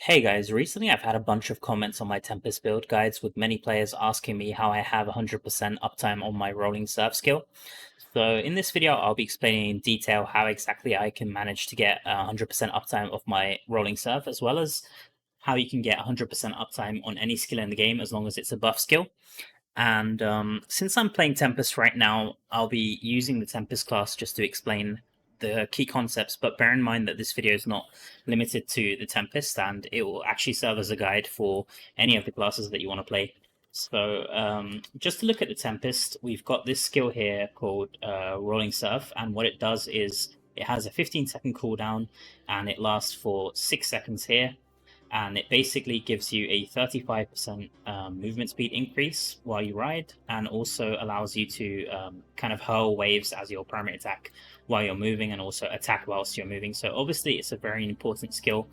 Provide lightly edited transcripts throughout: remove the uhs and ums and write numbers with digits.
Hey guys, recently I've had a bunch of comments on my Tempest build guides with many players asking me how I have 100% uptime on my rolling surf skill. So in this video, I'll be explaining in detail how exactly I can manage to get 100% uptime of my rolling surf, as well as how you can get 100% uptime on any skill in the game as long as it's a buff skill. And since I'm playing Tempest right now, I'll be using the Tempest class just to explain the key concepts, but bear in mind that this video is not limited to the Tempest, and it will actually serve as a guide for any of the classes that you want to play. So just to look at the Tempest, we've got this skill here called Rolling Surf, and what it does is it has a 15-second cooldown, and it lasts for 6 seconds here, and it basically gives you a 35% movement speed increase while you ride, and also allows you to kind of hurl waves as your primary attack while you're moving, and also attack whilst you're moving. So obviously it's a very important skill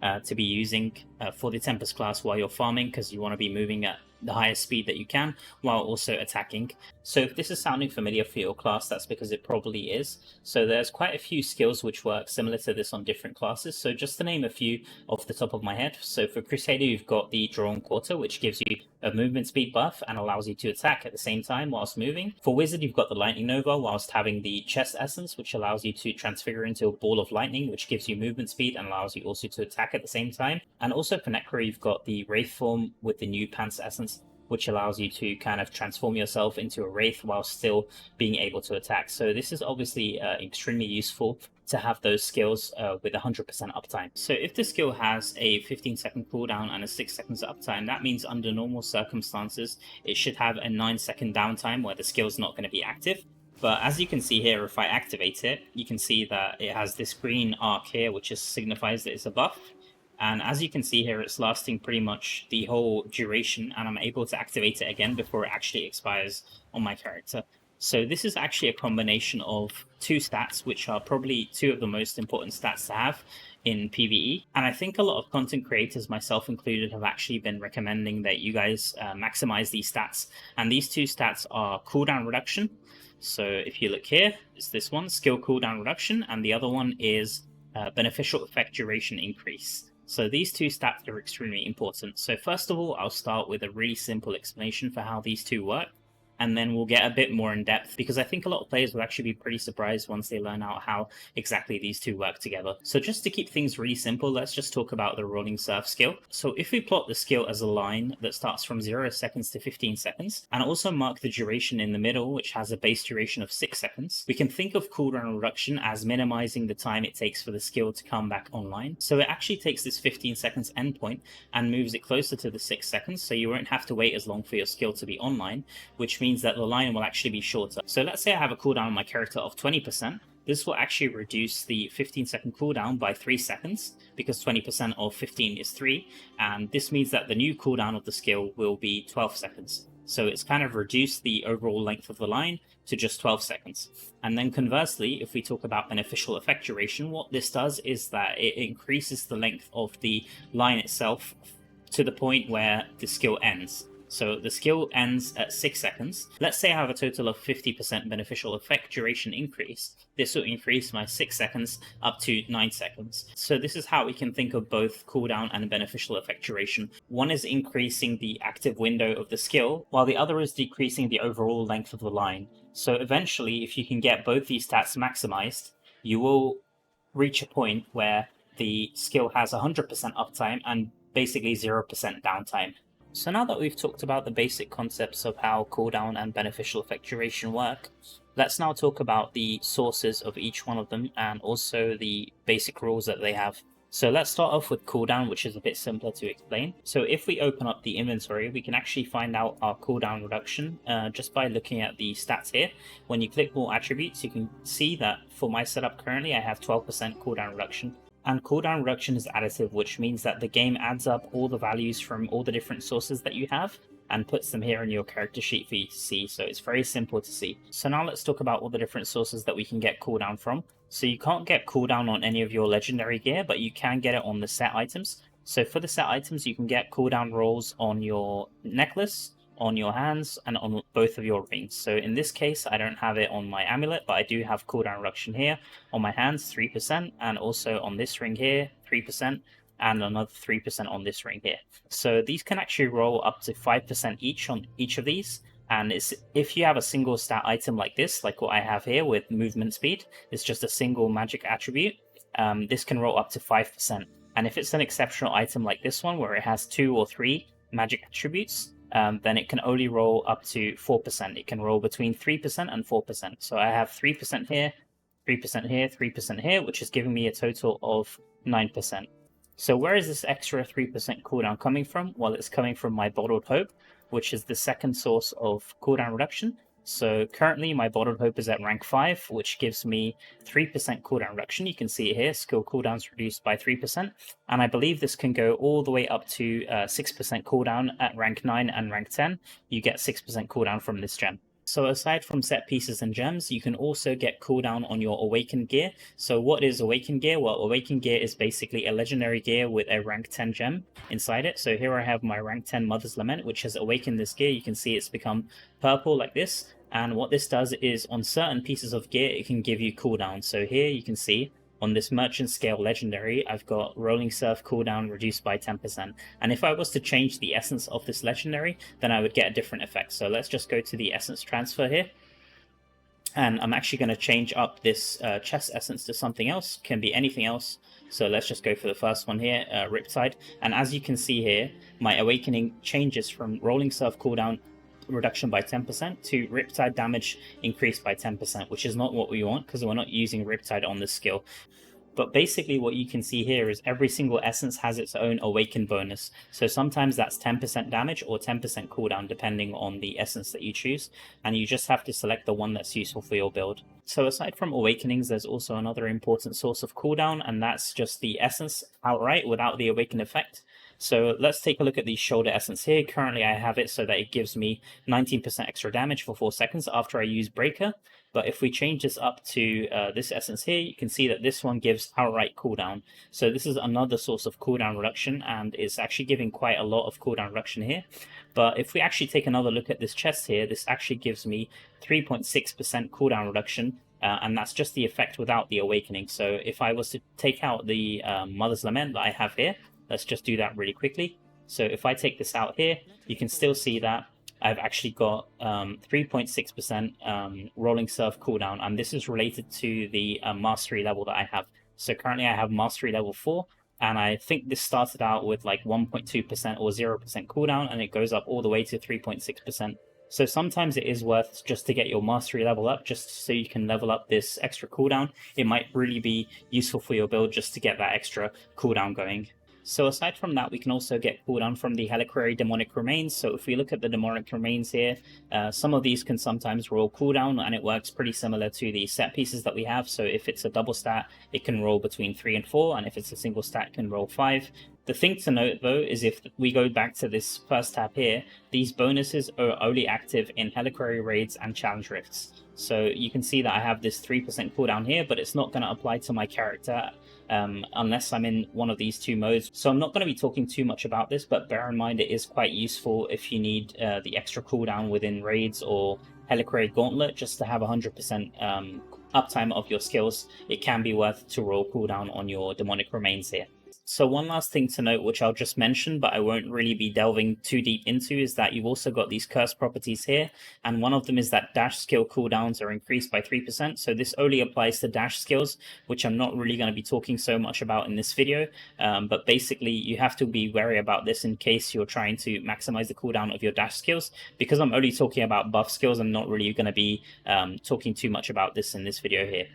to be using for the Tempest class while you're farming, because you want to be moving at the highest speed that you can while also attacking. So if this is sounding familiar for your class, that's because it probably is. So there's quite a few skills which work similar to this on different classes. So just to name a few off the top of my head. So for Crusader, you've got the Drawn Quarter, which gives you a movement speed buff and allows you to attack at the same time whilst moving. For Wizard, you've got the Lightning Nova whilst having the Chest Essence, which allows you to transfigure into a ball of lightning, which gives you movement speed and allows you also to attack at the same time. And also for Necro, you've got the Wraith form with the new Pants Essence, which allows you to kind of transform yourself into a wraith while still being able to attack. So this is obviously extremely useful to have those skills with 100% uptime. So if the skill has a 15-second cooldown and a 6 seconds uptime, that means under normal circumstances, it should have a 9-second downtime where the skill's not going to be active. But as you can see here, if I activate it, you can see that it has this green arc here, which just signifies that it's a buff. And as you can see here, it's lasting pretty much the whole duration, and I'm able to activate it again before it actually expires on my character. So this is actually a combination of two stats, which are probably two of the most important stats to have in PvE. And I think a lot of content creators, myself included, have actually been recommending that you guys maximize these stats. And these two stats are cooldown reduction. So if you look here, it's this one, skill cooldown reduction, and the other one is beneficial effect duration increase. So these two stats are extremely important. So first of all, I'll start with a really simple explanation for how these two work, and then we'll get a bit more in depth, because I think a lot of players will actually be pretty surprised once they learn out how exactly these two work together. So just to keep things really simple, let's just talk about the Rolling Surf skill. So if we plot the skill as a line that starts from 0 seconds to 15 seconds, and also mark the duration in the middle, which has a base duration of 6 seconds, we can think of cooldown reduction as minimizing the time it takes for the skill to come back online. So it actually takes this 15 seconds endpoint and moves it closer to the 6 seconds, so you won't have to wait as long for your skill to be online, which means that the line will actually be shorter. So let's say I have a cooldown on my character of 20%. This will actually reduce the 15-second cooldown by 3 seconds, because 20% of 15 is 3, and this means that the new cooldown of the skill will be 12 seconds. So it's kind of reduced the overall length of the line to just 12 seconds. And then conversely, if we talk about beneficial effect duration, what this does is that it increases the length of the line itself to the point where the skill ends. So the skill ends at 6 seconds. Let's say I have a total of 50% beneficial effect duration increase. This will increase my 6 seconds up to 9 seconds. So this is how we can think of both cooldown and beneficial effect duration. One is increasing the active window of the skill, while the other is decreasing the overall length of the line. So eventually, if you can get both these stats maximized, you will reach a point where the skill has 100% uptime and basically 0% downtime. So now that we've talked about the basic concepts of how cooldown and beneficial effect duration work, let's now talk about the sources of each one of them and also the basic rules that they have. So let's start off with cooldown, which is a bit simpler to explain. So if we open up the inventory, we can actually find out our cooldown reduction just by looking at the stats here. When you click more attributes, you can see that for my setup currently, I have 12% cooldown reduction. And cooldown reduction is additive, which means that the game adds up all the values from all the different sources that you have and puts them here in your character sheet for you to see. So it's very simple to see. So now let's talk about all the different sources that we can get cooldown from. So you can't get cooldown on any of your legendary gear, but you can get it on the set items. So for the set items, you can get cooldown rolls on your necklace, on your hands, and on both of your rings. So in this case, I don't have it on my amulet, but I do have cooldown reduction here on my hands, 3%, and also on this ring here, 3%, and another 3% on this ring here. So these can actually roll up to 5% each on each of these. And if you have a single stat item like this, like what I have here with movement speed, it's just a single magic attribute, this can roll up to 5%. And if it's an exceptional item like this one, where it has 2 or 3 magic attributes, then it can only roll up to 4%. It can roll between 3% and 4%. So I have 3% here, 3% here, 3% here, which is giving me a total of 9%. So where is this extra 3% cooldown coming from? Well, it's coming from my Bottled Hope, which is the second source of cooldown reduction. So currently my Bottled Hope is at rank 5, which gives me 3% cooldown reduction. You can see it here, skill cooldowns reduced by 3%. And I believe this can go all the way up to 6% cooldown at rank 9 and rank 10. You get 6% cooldown from this gem. So aside from set pieces and gems, you can also get cooldown on your Awakened gear. So what is Awakened gear? Well, Awakened gear is basically a legendary gear with a rank 10 gem inside it. So here I have my rank 10 Mother's Lament, which has awakened this gear. You can see it's become purple like this. And what this does is on certain pieces of gear, it can give you cooldown. So here you can see on this merchant scale legendary, I've got Rolling Surf cooldown reduced by 10%. And if I was to change the essence of this legendary, then I would get a different effect. So let's just go to the essence transfer here. And I'm actually going to change up this chest essence to something else. Can be anything else. So let's just go for the first one here, Riptide. And as you can see here, my awakening changes from Rolling Surf cooldown reduction by 10% to Riptide damage increased by 10%, which is not what we want because we're not using Riptide on this skill. But basically what you can see here is every single essence has its own awaken bonus. So sometimes that's 10% damage or 10% cooldown depending on the essence that you choose, and you just have to select the one that's useful for your build. So aside from awakenings, there's also another important source of cooldown, and that's just the essence outright without the awaken effect. So let's take a look at the shoulder essence here. Currently I have it so that it gives me 19% extra damage for 4 seconds after I use Breaker. But if we change this up to this essence here, you can see that this one gives outright cooldown. So this is another source of cooldown reduction, and it's actually giving quite a lot of cooldown reduction here. But if we actually take another look at this chest here, this actually gives me 3.6% cooldown reduction, and that's just the effect without the awakening. So if I was to take out the Mother's Lament that I have here, let's just do that really quickly. So if I take this out here, you can still see that I've actually got 3.6% Rolling Surf cooldown, and this is related to the mastery level that I have. So currently I have mastery level 4, and I think this started out with like 1.2% or 0% cooldown, and it goes up all the way to 3.6%. So sometimes it is worth just to get your mastery level up, just so you can level up this extra cooldown. It might really be useful for your build just to get that extra cooldown going. So aside from that, we can also get cooldown from the Heliquary Demonic Remains. So if we look at the Demonic Remains here, some of these can sometimes roll cooldown, and it works pretty similar to the set pieces that we have. So if it's a double stat, it can roll between 3 and 4, and if it's a single stat, it can roll 5. The thing to note though is if we go back to this first tab here, these bonuses are only active in Heliquary Raids and Challenge Rifts. So you can see that I have this 3% cooldown here, but it's not going to apply to my character unless I'm in one of these two modes. So I'm not going to be talking too much about this, but bear in mind it is quite useful if you need the extra cooldown within raids or Heliquary Gauntlet just to have 100% uptime of your skills. It can be worth to roll cooldown on your Demonic Remains here. So one last thing to note, which I'll just mention, but I won't really be delving too deep into, is that you've also got these curse properties here, and one of them is that dash skill cooldowns are increased by 3%, so this only applies to dash skills, which I'm not really going to be talking so much about in this video, but basically you have to be wary about this in case you're trying to maximize the cooldown of your dash skills. Because I'm only talking about buff skills, I'm not really going to be talking too much about this in this video here.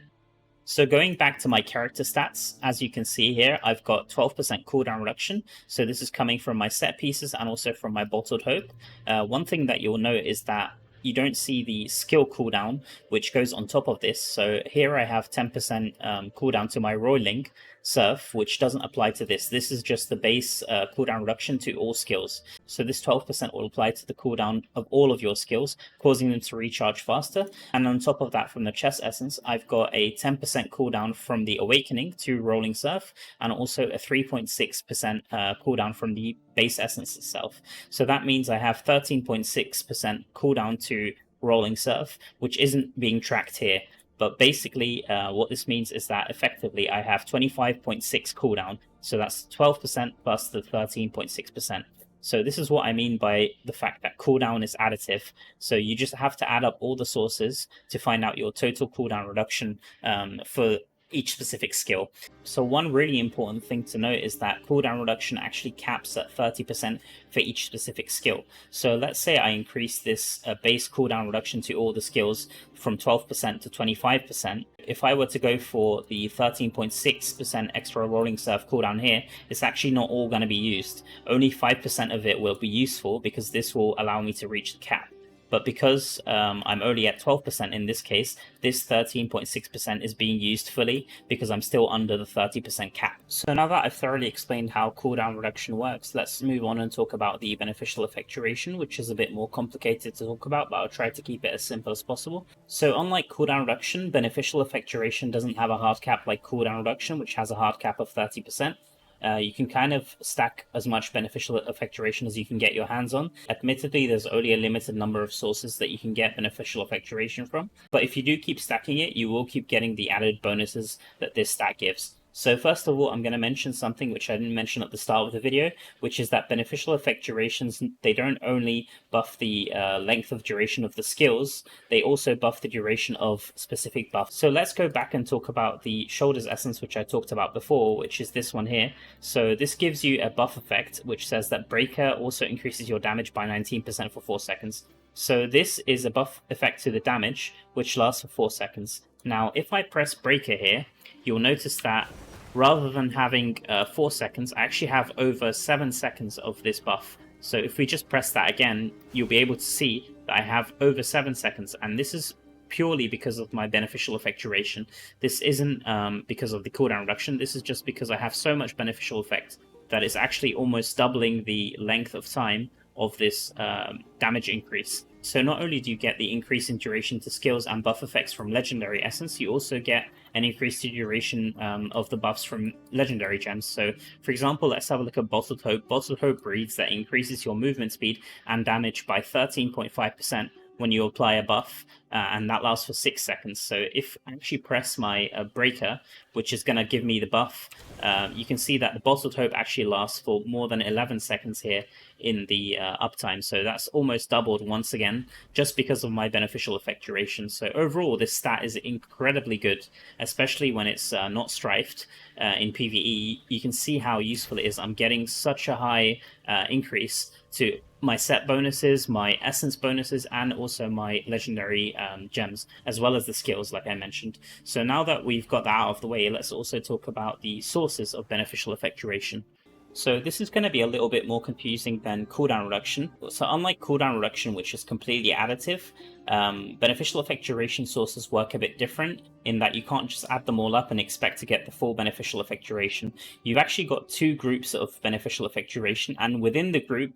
So going back to my character stats, as you can see here, I've got 12% cooldown reduction. So this is coming from my set pieces and also from my Bottled Hope. One thing that you'll note is that you don't see the skill cooldown, which goes on top of this. So here I have 10% cooldown to my Roiling Surf, which doesn't apply to this. This is just the base cooldown reduction to all skills. So this 12% will apply to the cooldown of all of your skills, causing them to recharge faster. And on top of that, from the chest essence, I've got a 10% cooldown from the Awakening to Rolling Surf, and also a 3.6% cooldown from the base essence itself. So that means I have 13.6% cooldown to Rolling Surf, which isn't being tracked here. But basically, what this means is that effectively I have 25.6 cooldown So that's 12% plus the 13.6%. So this is what I mean by the fact that cooldown is additive. So you just have to add up all the sources to find out your total cooldown reduction for each specific skill. So one really important thing to note is that cooldown reduction actually caps at 30% for each specific skill. So let's say I increase this base cooldown reduction to all the skills from 12% to 25%. If I were to go for the 13.6% extra rolling surf cooldown here, it's actually not all going to be used. Only 5% of it will be useful because this will allow me to reach the cap. But because I'm only at 12% in this case, this 13.6% is being used fully because I'm still under the 30% cap. So now that I've thoroughly explained how cooldown reduction works, let's move on and talk about the beneficial effect duration, which is a bit more complicated to talk about, but I'll try to keep it as simple as possible. So unlike cooldown reduction, beneficial effect duration doesn't have a hard cap like cooldown reduction, which has a hard cap of 30%. You can kind of stack as much beneficial effect duration as you can get your hands on. Admittedly, there's only a limited number of sources that you can get beneficial effect duration from, but if you do keep stacking it, you will keep getting the added bonuses that this stack gives. So first of all, I'm going to mention something which I didn't mention at the start of the video, which is that beneficial effect durations, they don't only buff the length of duration of the skills, they also buff the duration of specific buffs. So let's go back and talk about the Shoulders Essence, which I talked about before, which is this one here. So this gives you a buff effect, which says that Breaker also increases your damage by 19% for 4 seconds. So this is a buff effect to the damage, which lasts for 4 seconds. Now, if I press Breaker here, you'll notice that rather than having 4 seconds, I actually have over 7 seconds of this buff. So if we just press that again, you'll be able to see that I have over 7 seconds, and this is purely because of my beneficial effect duration. This isn't because of the cooldown reduction, this is just because I have so much beneficial effect that it's actually almost doubling the length of time of this damage increase. So not only do you get the increase in duration to skills and buff effects from Legendary Essence, you also get an increase to duration of the buffs from Legendary Gems. So, for example, let's have a look at Bottled Hope. Bottled Hope breeds that increases your movement speed and damage by 13.5% when you apply a buff, and that lasts for 6 seconds. So if I actually press my Breaker, which is going to give me the buff, you can see that the Bottled Hope actually lasts for more than 11 seconds here in the uptime. So that's almost doubled once again, just because of my beneficial effect duration. So overall, this stat is incredibly good, especially when it's not strifed in PvE. You can see how useful it is. I'm getting such a high increase to my set bonuses, my essence bonuses, and also my legendary gems, as well as the skills, like I mentioned. So now that we've got that out of the way, let's also talk about the sources of beneficial effect duration. So this is going to be a little bit more confusing than cooldown reduction. So unlike cooldown reduction, which is completely additive, beneficial effect duration sources work a bit different in that you can't just add them all up and expect to get the full beneficial effect duration. You've actually got 2 groups of beneficial effect duration, and within the group,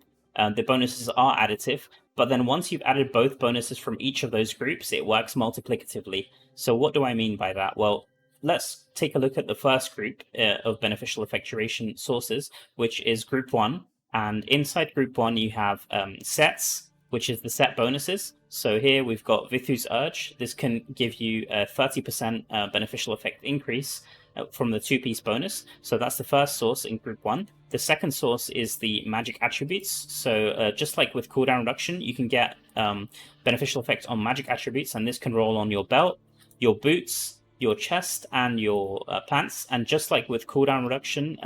the bonuses are additive, but then once you've added both bonuses from each of those groups, it works multiplicatively. So what do I mean by that? Well, let's take a look at the first group of beneficial effect duration sources, which is Group 1. And inside Group 1, you have sets, which is the set bonuses. So here we've got Vithu's Urge. This can give you a 30% beneficial effect increase from the 2-piece bonus. So that's the first source in Group 1. The second source is the magic attributes. So just like with cooldown reduction, you can get beneficial effect on magic attributes, and this can roll on your belt, your boots, your chest, and your pants. And just like with cooldown reduction,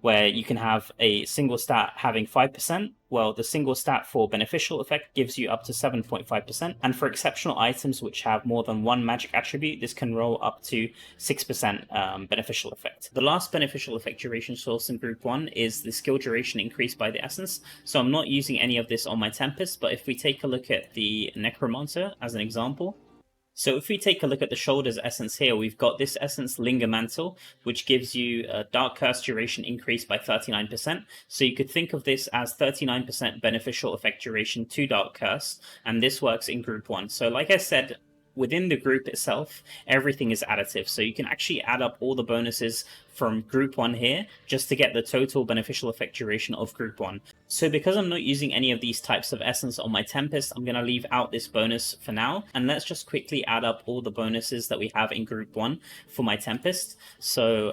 where you can have a single stat having 5%, well, the single stat for beneficial effect gives you up to 7.5%. And for exceptional items which have more than one magic attribute, this can roll up to 6% beneficial effect. The last beneficial effect duration source in Group 1 is the skill duration increased by the essence. So I'm not using any of this on my Tempest, but if we take a look at the Necromancer as an example, so if we take a look at the Shoulders Essence here, we've got this Essence Linger Mantle, which gives you a Dark Curse duration increase by 39%. So you could think of this as 39% beneficial effect duration to Dark Curse, and this works in Group 1. So like I said, within the group itself, everything is additive. So you can actually add up all the bonuses from group 1 here just to get the total beneficial effect duration of group 1. So because I'm not using any of these types of essence on my Tempest, I'm going to leave out this bonus for now. And let's just quickly add up all the bonuses that we have in group 1 for my Tempest. So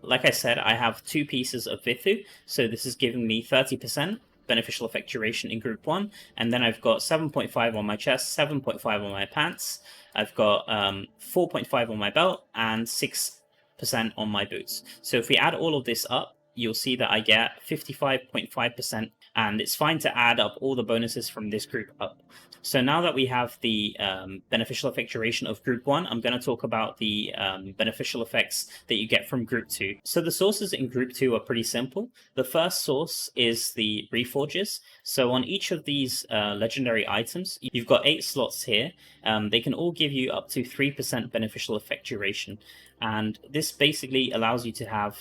like I said, I have 2 pieces of Vithu. So this is giving me 30% beneficial effect duration in group 1, and then I've got 7.5 on my chest, 7.5 on my pants, I've got 4.5 on my belt, and 6% on my boots. So if we add all of this up, you'll see that I get 55.5%, and it's fine to add up all the bonuses from this group up. So now that we have the beneficial effect duration of group 1, I'm going to talk about the beneficial effects that you get from group 2. So the sources in group 2 are pretty simple. The first source is the Reforges. So on each of these legendary items, you've got 8 slots here. They can all give you up to 3% beneficial effect duration. And this basically allows you to have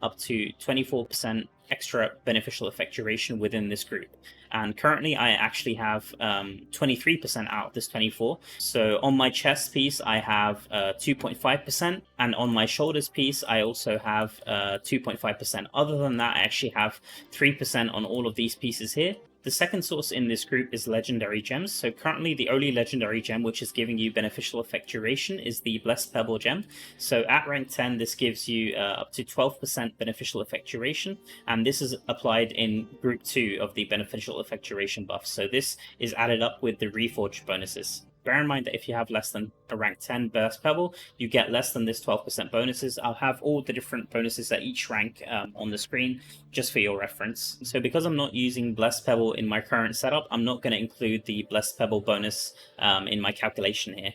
up to 24% extra beneficial effect duration within this group. And currently I actually have 23% out of this 24. So on my chest piece I have 2.5%, and on my shoulders piece I also have 2.5%. Other than that, I actually have 3% on all of these pieces here. The second source in this group is legendary gems. So currently the only legendary gem which is giving you beneficial effect duration is the Blessed Pebble gem. So at rank 10 this gives you up to 12% beneficial effect duration, and this is applied in group 2 of the beneficial effect duration buff. So this is added up with the Reforged bonuses. Bear in mind that if you have less than a rank 10 Blessed Pebble, you get less than this 12% bonuses. I'll have all the different bonuses at each rank on the screen, just for your reference. So because I'm not using Blessed Pebble in my current setup, I'm not going to include the Blessed Pebble bonus in my calculation here.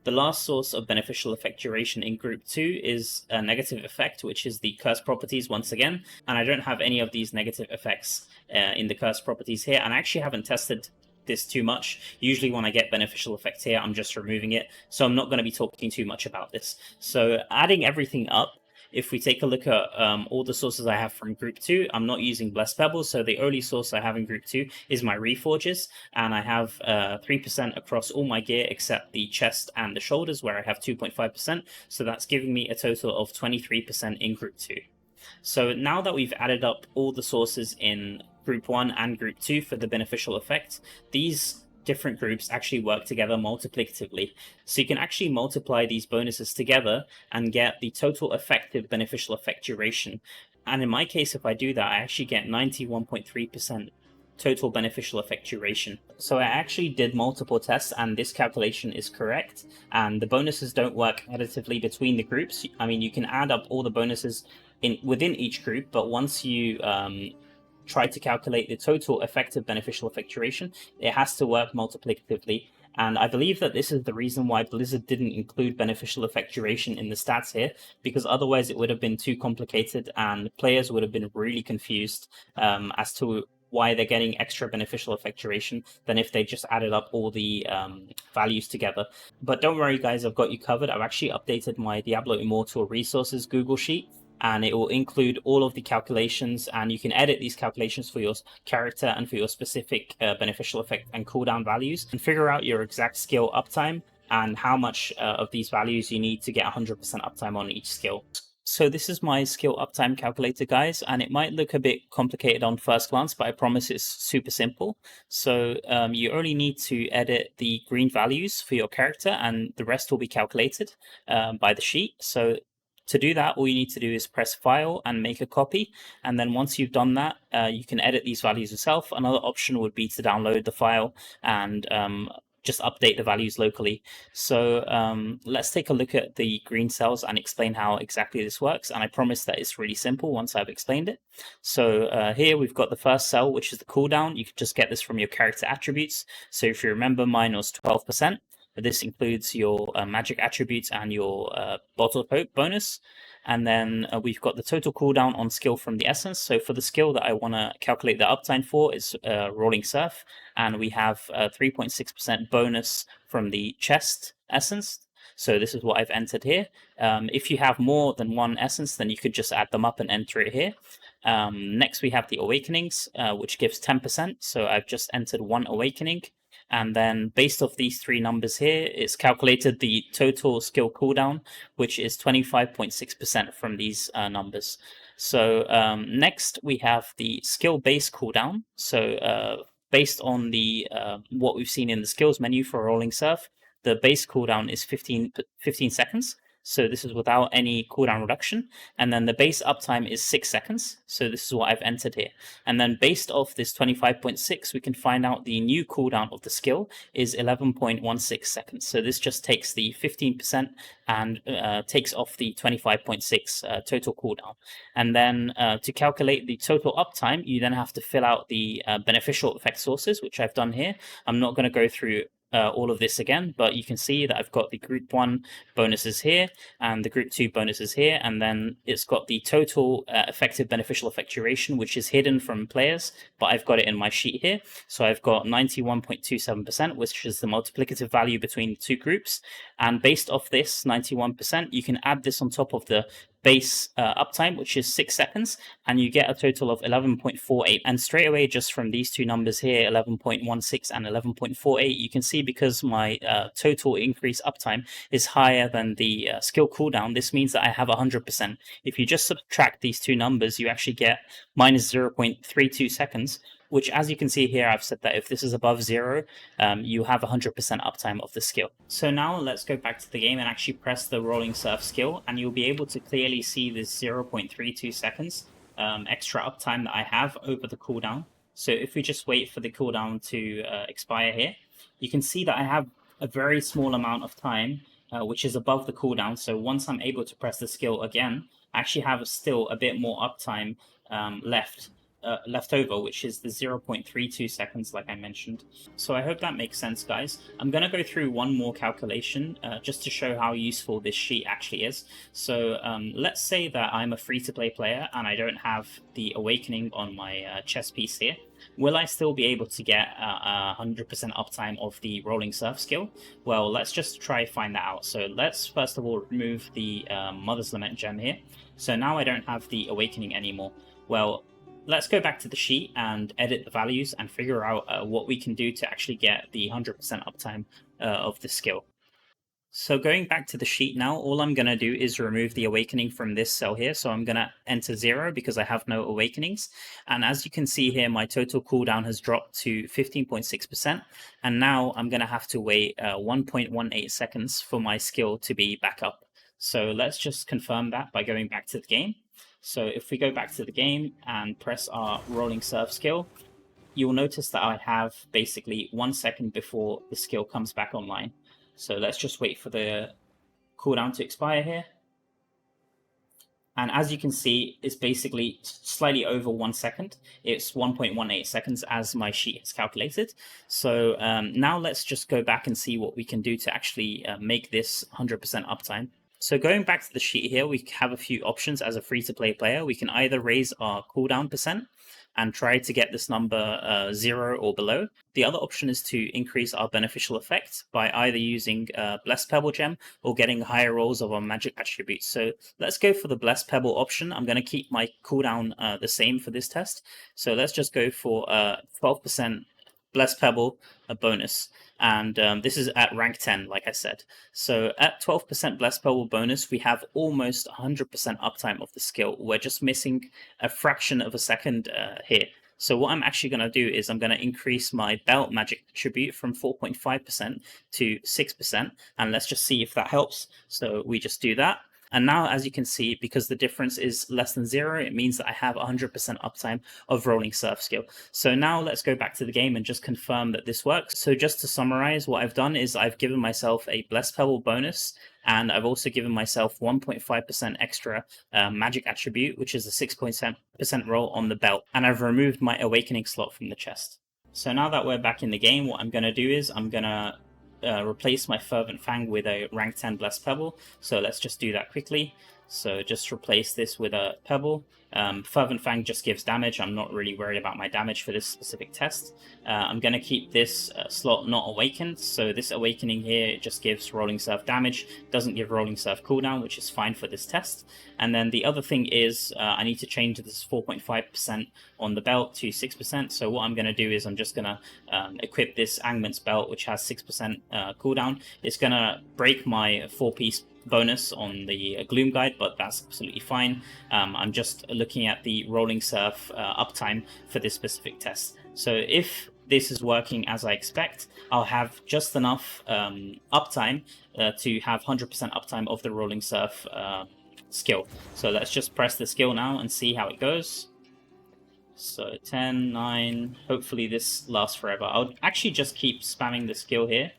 The last source of beneficial effect duration in group 2 is a negative effect, which is the curse properties once again. And I don't have any of these negative effects in the curse properties here, and I actually haven't tested this too much. Usually when I get beneficial effect here, I'm just removing it, so I'm not going to be talking too much about this. So adding everything up, if we take a look at all the sources I have from group 2, I'm not using Blessed Pebbles, so the only source I have in group 2 is my Reforges, and I have 3% across all my gear except the chest and the shoulders, where I have 2.5%, so that's giving me a total of 23% in group 2. So now that we've added up all the sources in group 1 and group 2 for the beneficial effect, these different groups actually work together multiplicatively. So you can actually multiply these bonuses together and get the total effective beneficial effect duration. And in my case, if I do that, I actually get 91.3% total beneficial effect duration. So I actually did multiple tests and this calculation is correct, and the bonuses don't work additively between the groups. I mean, you can add up all the bonuses within each group, but once you try to calculate the total effective beneficial effect duration, it has to work multiplicatively. And I believe that this is the reason why Blizzard didn't include beneficial effect duration in the stats here, because otherwise it would have been too complicated and players would have been really confused as to why they're getting extra beneficial effect duration than if they just added up all the values together. But don't worry guys, I've got you covered. I've actually updated my Diablo Immortal resources Google Sheet, and it will include all of the calculations, and you can edit these calculations for your character and for your specific beneficial effect and cooldown values, and figure out your exact skill uptime and how much of these values you need to get 100% uptime on each skill. So this is my skill uptime calculator, guys, and it might look a bit complicated on first glance, but I promise it's super simple. So you only need to edit the green values for your character, and the rest will be calculated by the sheet. So to do that, all you need to do is press File and make a copy. And then once you've done that, you can edit these values yourself. Another option would be to download the file and just update the values locally. So let's take a look at the green cells and explain how exactly this works. And I promise that it's really simple once I've explained it. So here we've got the first cell, which is the cooldown. You can just get this from your character attributes. So if you remember, mine was 12%. This includes your magic attributes and your bottle of hope bonus. And then we've got the total cooldown on skill from the essence. So for the skill that I want to calculate the uptime for is Rolling Surf. And we have 3.6% bonus from the chest essence. So this is what I've entered here. If you have more than one essence, then you could just add them up and enter it here. Next we have the awakenings, which gives 10%. So I've just entered one awakening. and then based off these three numbers here, it's calculated the total skill cooldown, which is 25.6% from these numbers. So next we have the skill base cooldown. So based on the what we've seen in the skills menu for rolling surf, the base cooldown is 15 seconds. So this is without any cooldown reduction. And then the base uptime is 6 seconds. So this is what I've entered here. And then based off this 25.6, we can find out the new cooldown of the skill is 11.16 seconds. So this just takes the 15% and takes off the 25.6 total cooldown. And then to calculate the total uptime, you then have to fill out the beneficial effect sources, which I've done here. I'm not going to go through all of this again, but you can see that I've got the group 1 bonuses here and the group 2 bonuses here, and then it's got the total effective beneficial effect duration, which is hidden from players, but I've got it in my sheet here. So I've got 91.27%, which is the multiplicative value between the two groups, and based off this 91%, you can add this on top of the base uptime, which is 6 seconds, and you get a total of 11.48. And straight away, just from these two numbers here, 11.16 and 11.48, you can see because my total increase uptime is higher than the skill cooldown, this means that I have 100%. If you just subtract these two numbers, you actually get minus 0.32 seconds, which, as you can see here, I've said that if this is above 0, you have 100% uptime of the skill. So now let's go back to the game and actually press the rolling surf skill, and you'll be able to clearly see this 0.32 seconds extra uptime that I have over the cooldown. So if we just wait for the cooldown to expire here, you can see that I have a very small amount of time, which is above the cooldown. So once I'm able to press the skill again, I actually have still a bit more uptime left over, which is the 0.32 seconds, like I mentioned. So I hope that makes sense, guys. I'm going to go through one more calculation just to show how useful this sheet actually is. So let's say that I'm a free-to-play player and I don't have the Awakening on my chess piece here. Will I still be able to get 100% uptime of the Rolling Surf skill? Well, let's just try find that out. So let's first of all remove the Mother's Lament gem here. So now I don't have the Awakening anymore. Well, let's go back to the sheet and edit the values and figure out what we can do to actually get the 100% uptime of the skill. So going back to the sheet now, all I'm going to do is remove the Awakening from this cell here. So I'm going to enter 0 because I have no Awakenings. And as you can see here, my total cooldown has dropped to 15.6%. And now I'm going to have to wait 1.18 seconds for my skill to be back up. So let's just confirm that by going back to the game. So if we go back to the game and press our Rolling Surf skill, you'll notice that I have basically 1 second before the skill comes back online. So let's just wait for the cooldown to expire here. And as you can see, it's basically slightly over 1 second. It's 1.18 seconds as my sheet has calculated. So now let's just go back and see what we can do to actually make this 100% uptime. So going back to the sheet here, we have a few options as a free-to-play player. We can either raise our cooldown percent and try to get this number 0 or below. The other option is to increase our beneficial effect by either using Blessed Pebble gem or getting higher rolls of our magic attributes. So let's go for the Blessed Pebble option. I'm going to keep my cooldown the same for this test. So let's just go for 12% Blessed Pebble, a bonus. And this is at rank 10, like I said. So at 12% Blessed Pebble bonus, we have almost 100% uptime of the skill. We're just missing a fraction of a second here. So what I'm actually going to do is I'm going to increase my belt magic attribute from 4.5% to 6%. And let's just see if that helps. So we just do that. And now, as you can see, because the difference is less than 0, it means that I have 100% uptime of Rolling Surf skill. So now let's go back to the game and just confirm that this works. So just to summarize, what I've done is I've given myself a Blessed Pebble bonus, and I've also given myself 1.5% extra magic attribute, which is a 6% roll on the belt. And I've removed my Awakening slot from the chest. So now that we're back in the game, what I'm going to do is I'm going to replace my Fervent Fang with a rank 10 Blessed Pebble. So let's just do that quickly. So just replace this with a pebble. Fervent Fang just gives damage. I'm not really worried about my damage for this specific test. I'm going to keep this slot not awakened. So this awakening here, it just gives Rolling Surf damage, doesn't give Rolling Surf cooldown, which is fine for this test. And then the other thing is I need to change this 4.5% on the belt to 6%. So what I'm going to do is I'm just going to equip this Angment's belt, which has 6% cooldown. It's going to break my 4-piece bonus on the Gloom Guide, but that's absolutely fine. I'm just looking at the Rolling Surf uptime for this specific test. So if this is working as I expect, I'll have just enough uptime to have 100% uptime of the Rolling Surf skill. So let's just press the skill now and see how it goes. So 10, 9, hopefully this lasts forever. I'll actually just keep spamming the skill here,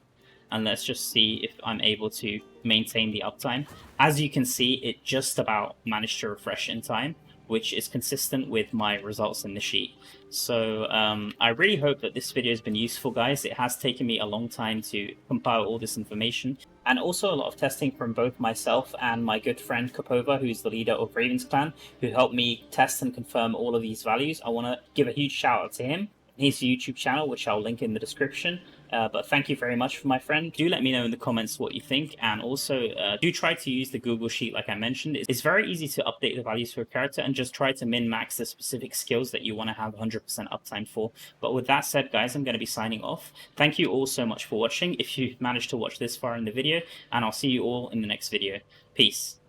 and let's just see if I'm able to maintain the uptime. As you can see, it just about managed to refresh in time, which is consistent with my results in the sheet. So I really hope that this video has been useful, guys. It has taken me a long time to compile all this information, and also a lot of testing from both myself and my good friend Kapova, who's the leader of Raven's Clan, who helped me test and confirm all of these values. I want to give a huge shout out to him, his YouTube channel, which I'll link in the description. But thank you very much for my friend. Do let me know in the comments what you think, and also do try to use the Google Sheet like I mentioned. It's very easy to update the values for a character and just try to min-max the specific skills that you want to have 100% uptime for. But with that said, guys, I'm going to be signing off. Thank you all so much for watching, if you've managed to watch this far in the video, and I'll see you all in the next video. Peace.